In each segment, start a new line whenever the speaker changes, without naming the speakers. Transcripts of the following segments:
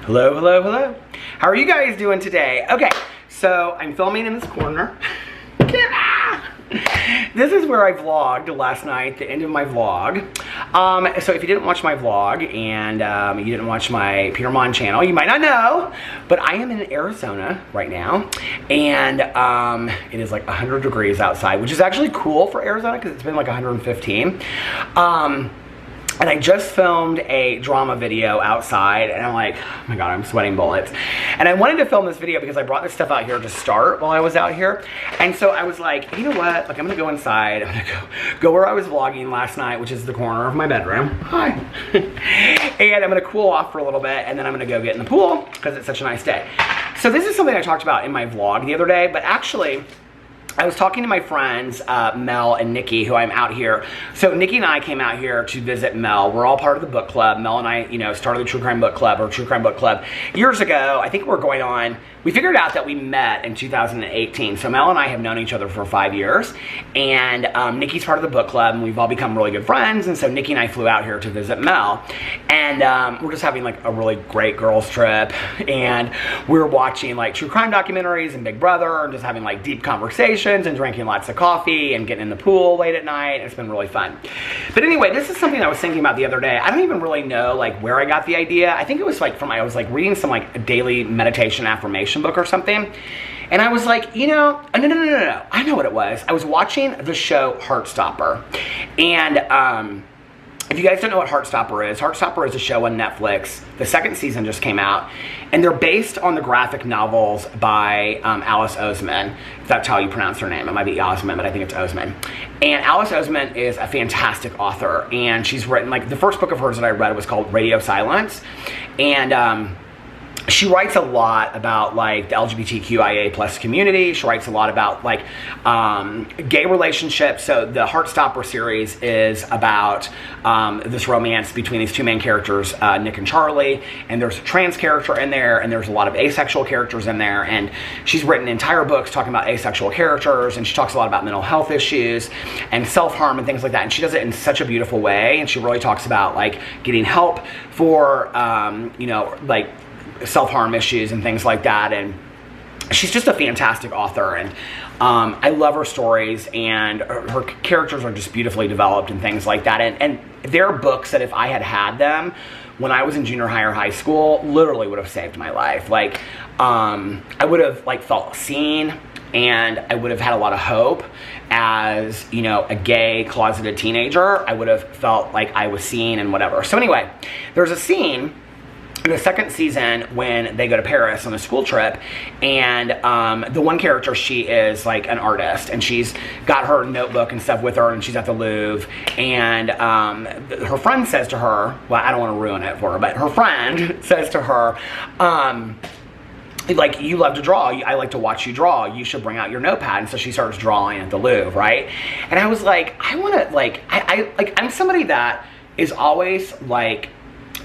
Hello, hello, hello. How are you guys doing today? Okay, so I'm filming in this corner. This is where I vlogged last night, the end of my vlog. So if you didn't watch my vlog and you didn't watch my Peter Monn channel, you might not know, but I am in Arizona right now, and it is like 100 degrees outside, which is actually cool for Arizona because it's been like 115. And I just filmed a drama video outside, and I'm like, oh my God, I'm sweating bullets. And I wanted to film this video because I brought this stuff out here to start while I was out here. And so I was like, you know what? Like, I'm gonna go inside. I'm gonna go where I was vlogging last night, which is the corner of my bedroom. Hi. And I'm gonna cool off for a little bit, and then I'm gonna go get in the pool because it's such a nice day. So this is something I talked about in my vlog the other day, but actually, I was talking to my friends, Mel and Nikki, who I'm out here. So Nikki and I came out here to visit Mel. We're all part of the book club. Mel and I, you know, started the True Crime Book Club, or True Crime Book Club, years ago. I think we're going on, we figured out that we met in 2018. So Mel and I have known each other for 5 years. And Nikki's part of the book club, and we've all become really good friends. And so Nikki and I flew out here to visit Mel. And we're just having like a really great girls trip. And we're watching like true crime documentaries and Big Brother, and just having like deep conversations and drinking lots of coffee and getting in the pool late at night. It's been really fun. But anyway, this is something I was thinking about the other day. I don't even really know like where I got the idea. I think it was like from, I was like reading some like a daily meditation affirmation book or something. And I was like, you know, no. I know what it was. I was watching the show Heartstopper. And if you guys don't know what Heartstopper is a show on Netflix. The second season just came out, and they're based on the graphic novels by Alice Oseman, if that's how you pronounce her name. It might be Osman, but I think it's Oseman. And Alice Oseman is a fantastic author, and she's written, like, the first book of hers that I read was called Radio Silence, and she writes a lot about like the LGBTQIA plus community. She writes a lot about like gay relationships. So the Heartstopper series is about this romance between these two main characters, Nick and Charlie. And there's a trans character in there, and there's a lot of asexual characters in there. And she's written entire books talking about asexual characters, and she talks a lot about mental health issues and self-harm and things like that. And she does it in such a beautiful way. And she really talks about like getting help for, you know, like self-harm issues and things like that. And she's just a fantastic author, and I love her stories, and her characters are just beautifully developed and things like that. And they're books that if I had had them when I was in junior high or high school, literally would have saved my life. Like I would have like felt seen, and I would have had a lot of hope as, you know, a gay closeted teenager. I would have felt like I was seen and whatever. So anyway, there's a scene in the second season when they go to Paris on a school trip, and the one character, she is like an artist, and she's got her notebook and stuff with her, and she's at the Louvre, and her friend says to her, well, I don't want to ruin it for her, but her friend says to her, like, you love to draw, I like to watch you draw, you should bring out your notepad. And so she starts drawing at the Louvre, right? And I was like, I want to, like, I'm somebody that is always like,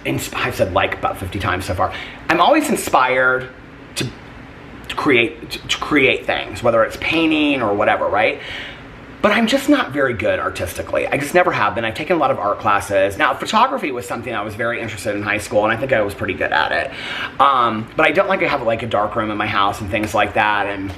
I've said like about 50 times so far. I'm always inspired to create things, whether it's painting or whatever, right? But I'm just not very good artistically. I just never have been. I've taken a lot of art classes. Now, photography was something I was very interested in high school, and I think I was pretty good at it. But I don't like to have like a dark room in my house and things like that. And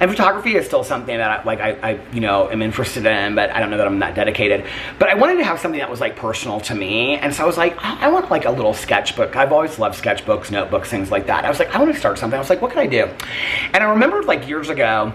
photography is still something that I you know, am interested in, but I don't know that I'm that dedicated. But I wanted to have something that was like personal to me, and so I was like, I want like a little sketchbook. I've always loved sketchbooks, notebooks, things like that. I was like, I want to start something. I was like, what can I do? And I remembered like years ago,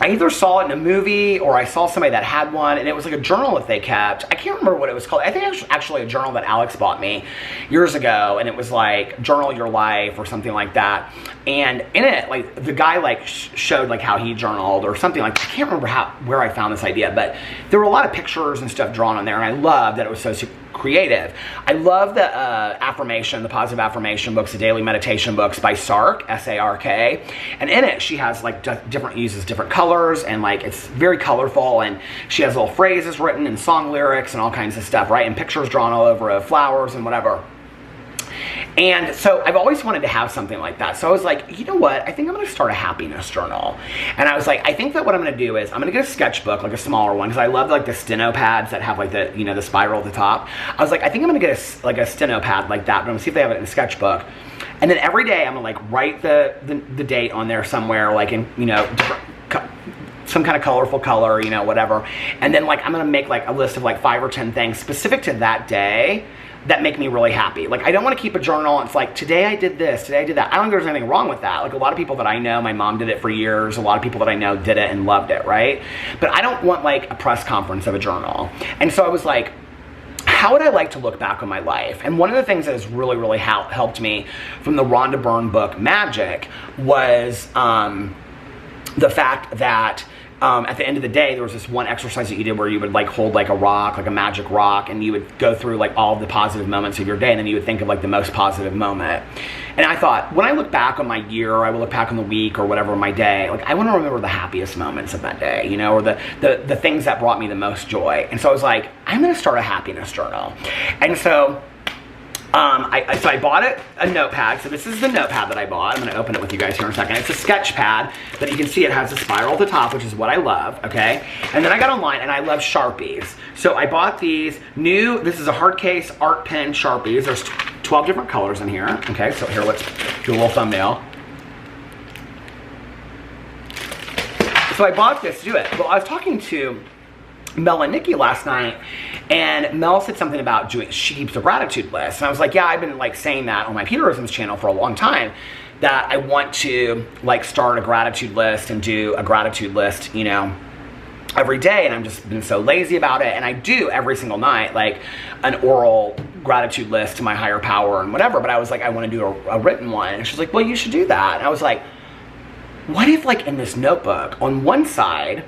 I either saw it in a movie or I saw somebody that had one, and it was like a journal that they kept. I can't remember what it was called. I think it was actually a journal that Alex bought me years ago, and it was like Journal Your Life or something like that. And in it, like the guy like showed like how he journaled or something like that. I can't remember where I found this idea, but there were a lot of pictures and stuff drawn on there, and I loved that it was so creative. I love the the positive affirmation books, the daily meditation books by Sark, S-A-R-K. And in it, she has like uses different colors, and like it's very colorful, and she has little phrases written and song lyrics and all kinds of stuff, right? And pictures drawn all over of flowers and whatever. And so I've always wanted to have something like that. So I was like, you know what? I think I'm going to start a happiness journal. And I was like, I think that what I'm going to do is I'm going to get a sketchbook, like a smaller one, because I love like the steno pads that have like the, you know, the spiral at the top. I was like, I think I'm going to get a steno pad like that, but I'm going to see if they have it in a sketchbook. And then every day I'm going to like write the date on there somewhere, like in, you know, some kind of colorful color, you know, whatever. And then like I'm going to make like a list of like 5 or 10 things specific to that day that make me really happy. Like, I don't want to keep a journal. It's like, today I did this, today I did that. I don't think there's anything wrong with that. Like, a lot of people that I know, my mom did it for years. A lot of people that I know did it and loved it, right? But I don't want like a press conference of a journal. And so I was like, how would I like to look back on my life? And one of the things that has really, really helped me from the Rhonda Byrne book, Magic, was the fact that at the end of the day, there was this one exercise that you did where you would like hold like a rock, like a magic rock, and you would go through like all of the positive moments of your day, and then you would think of like the most positive moment. And I thought, when I look back on my year, or I would look back on the week or whatever, my day, like I want to remember the happiest moments of that day, you know, or the things that brought me the most joy. And so I was like, I'm going to start a happiness journal. And so I bought a notepad. So this is the notepad that I bought. I'm going to open it with you guys here in a second. It's a sketch pad that you can see it has a spiral at the top, which is what I love, okay? And then I got online, and I love Sharpies. So I bought these this is a hard case art pen Sharpies. There's 12 different colors in here, okay? So here, let's do a little thumbnail. So I bought this to do it. Well, I was talking to Mel and Nikki last night, and Mel said something about she keeps a gratitude list. And I was like, yeah, I've been like saying that on my Peterisms channel for a long time, that I want to like start a gratitude list and do a gratitude list, you know, every day. And I've just been so lazy about it. And I do every single night, like an oral gratitude list to my higher power and whatever. But I was like, I want to do a written one. And she's like, well, you should do that. And I was like, what if like in this notebook on one side,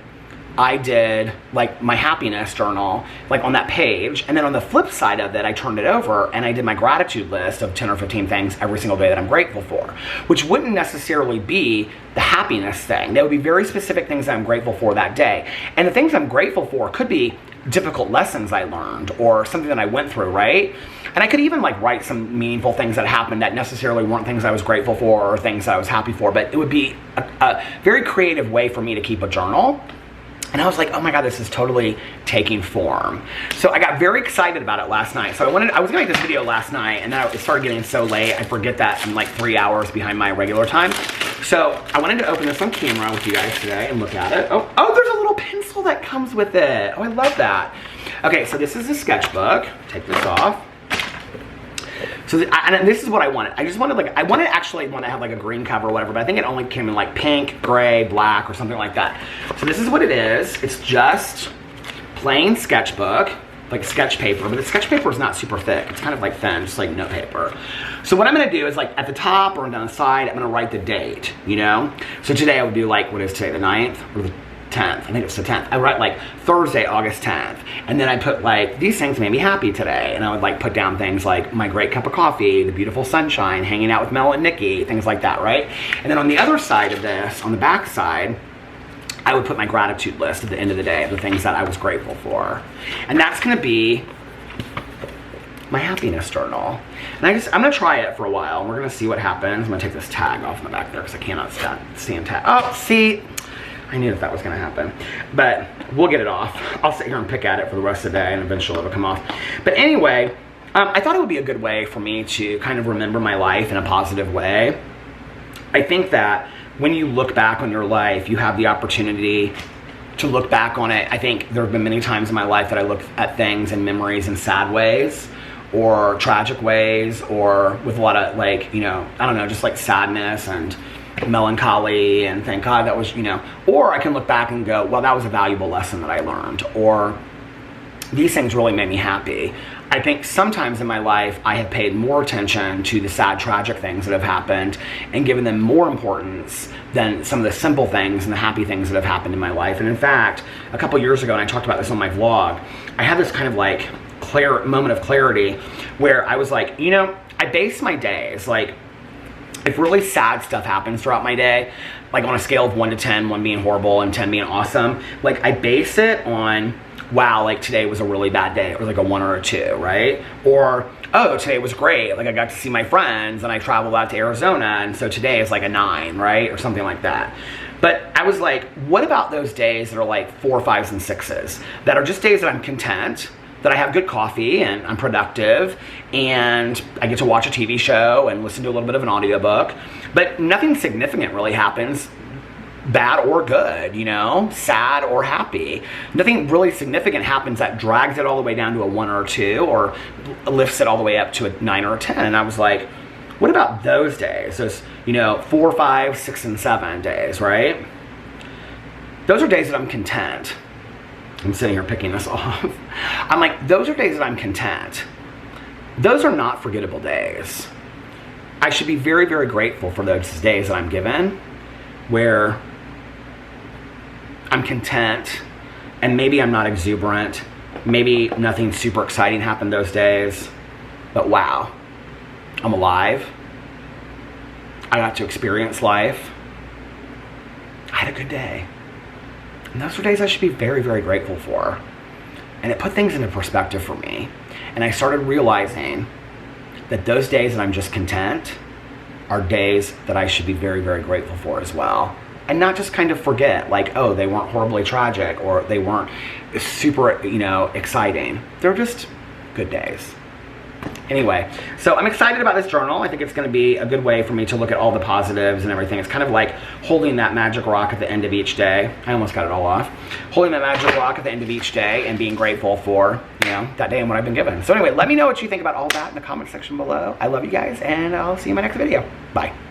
I did like my happiness journal, like on that page, and then on the flip side of it, I turned it over and I did my gratitude list of 10 or 15 things every single day that I'm grateful for, which wouldn't necessarily be the happiness thing. They would be very specific things that I'm grateful for that day. And the things I'm grateful for could be difficult lessons I learned or something that I went through, right? And I could even like write some meaningful things that happened that necessarily weren't things I was grateful for or things that I was happy for, but it would be a very creative way for me to keep a journal. And I was like, oh my God, this is totally taking form. So I got very excited about it last night. So I was gonna make this video last night, and then it started getting so late, I forget that I'm like 3 hours behind my regular time. So I wanted to open this on camera with you guys today and look at it. Oh, there's a little pencil that comes with it. Oh, I love that. Okay, so this is a sketchbook. Take this off. So and this is what I wanted. I just wanted like, I wanted actually want to have like a green cover or whatever, but I think it only came in like pink, gray, black, or something like that. So this is what it is. It's just plain sketchbook, like sketch paper, but the sketch paper is not super thick. It's kind of like thin, just like note paper. So what I'm gonna do is like at the top or down the side, I'm gonna write the date, you know? So today I would do like, what is today, the 9th or the 10th? I think it's the 10th. I write like Thursday, August 10th. And then I put like, these things made me happy today. And I would like put down things like my great cup of coffee, the beautiful sunshine, hanging out with Mel and Nikki, things like that, right? And then on the other side of this, on the back side, I would put my gratitude list at the end of the day, the things that I was grateful for. And that's gonna be my happiness journal. And I'm gonna try it for a while, and we're gonna see what happens. I'm gonna take this tag off in the back there because I cannot stand tag. Oh, see, I knew that was gonna happen, but we'll get it off. I'll sit here and pick at it for the rest of the day, and eventually it'll come off. But anyway, I thought it would be a good way for me to kind of remember my life in a positive way. I think that when you look back on your life, you have the opportunity to look back on it. I think there have been many times in my life that I look at things and memories in sad ways, or tragic ways, or with a lot of like, you know, I don't know, just like sadness and melancholy, and thank God that was, you know, or I can look back and go, well, that was a valuable lesson that I learned, or these things really made me happy. I think sometimes in my life, I have paid more attention to the sad, tragic things that have happened and given them more importance than some of the simple things and the happy things that have happened in my life. And in fact, a couple years ago, and I talked about this on my vlog, I had this kind of like moment of clarity where I was like, you know, I base my days, like if really sad stuff happens throughout my day, like on a scale of 1 to 10, 1 being horrible and 10 being awesome, like I base it on, wow, like today was a really bad day. It was like a 1 or a 2, right? Or, oh, today was great. Like I got to see my friends and I traveled out to Arizona, and so today is like a 9, right? Or something like that. But I was like, what about those days that are like 4, 5s, and 6s? That are just days that I'm content, that I have good coffee and I'm productive and I get to watch a TV show and listen to a little bit of an audiobook, but nothing significant really happens, bad or good, you know, sad or happy. Nothing really significant happens that drags it all the way down to a 1 or a 2 or lifts it all the way up to a 9 or a 10. And I was like, what about those days? Those, you know, 4, 5, 6, and 7 days, right? Those are days that I'm content. I'm sitting here picking this off. I'm like, those are days that I'm content. Those are not forgettable days. I should be very, very grateful for those days that I'm given where I'm content and maybe I'm not exuberant. Maybe nothing super exciting happened those days, but wow, I'm alive. I got to experience life. I had a good day. And those are days I should be very, very grateful for. And it put things into perspective for me. And I started realizing that those days that I'm just content are days that I should be very, very grateful for as well. And not just kind of forget, like, oh, they weren't horribly tragic or they weren't super, you know, exciting. They're just good days. Anyway, so I'm excited about this journal. I think it's going to be a good way for me to look at all the positives and everything. It's kind of like holding that magic rock at the end of each day. I almost got it all off. Holding that magic rock at the end of each day and being grateful for, you know, that day and what I've been given. So anyway, let me know what you think about all that in the comment section below. I love you guys, and I'll see you in my next video. Bye.